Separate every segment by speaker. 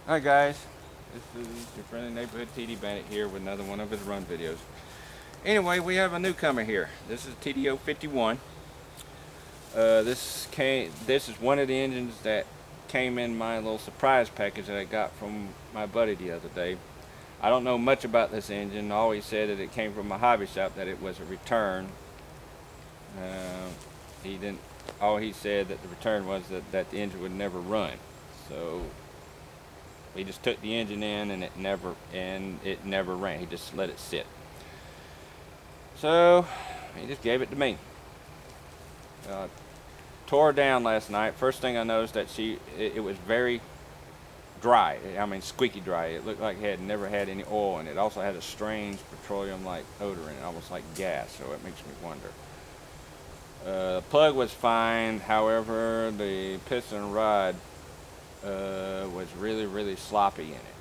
Speaker 1: Hi guys, this is your friendly neighborhood Tee Dee Bandit here with another one of his run videos. Anyway, we have a newcomer here. This is TDO 51. This is one of the engines that came in my little surprise package that I got from my buddy the other day. I don't know much about this engine. All he said that it came from a hobby shop, that it was a return. He didn't. All he said that the return was that the engine would never run. So he just took the engine in and it never ran. He just let it sit. So he just gave it to me. Tore her down last night. First thing I noticed that it was very dry. I mean squeaky dry. It looked like it had never had any oil in it. It also had a strange petroleum-like odor in it, almost like gas. So it makes me wonder. The plug was fine. However, the piston rod was really sloppy in it,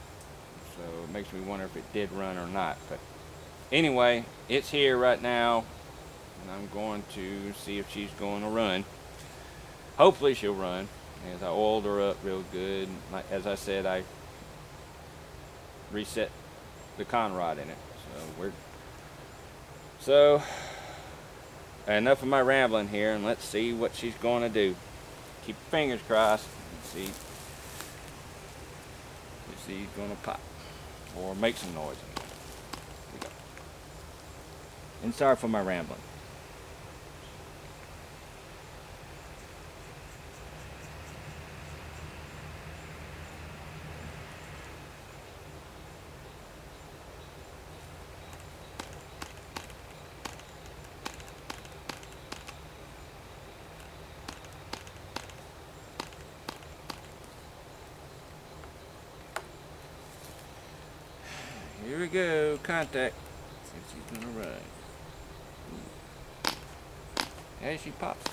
Speaker 1: so it makes me wonder if it did run or not. But anyway, it's here right now, and I'm going to see if she's going to run. Hopefully she'll run, as I oiled her up real good. As I said, I reset the conrod in it. So enough of my rambling here, and let's see what she's going to do. Keep your fingers crossed and see. He's going to pop or make some noise. Here we go. And sorry for my rambling. Here we go, contact. See if she's gonna run. Hey, she pops.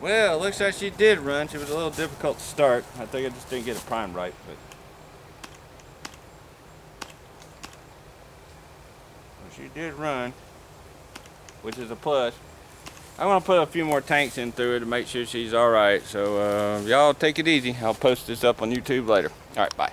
Speaker 1: Well, looks like she did run. She was a little difficult to start. I think I just didn't get it primed right, but well, she did run, which is a plus. I want to put a few more tanks in through her to make sure she's all right. So y'all take it easy. I'll post this up on YouTube later. All right, bye.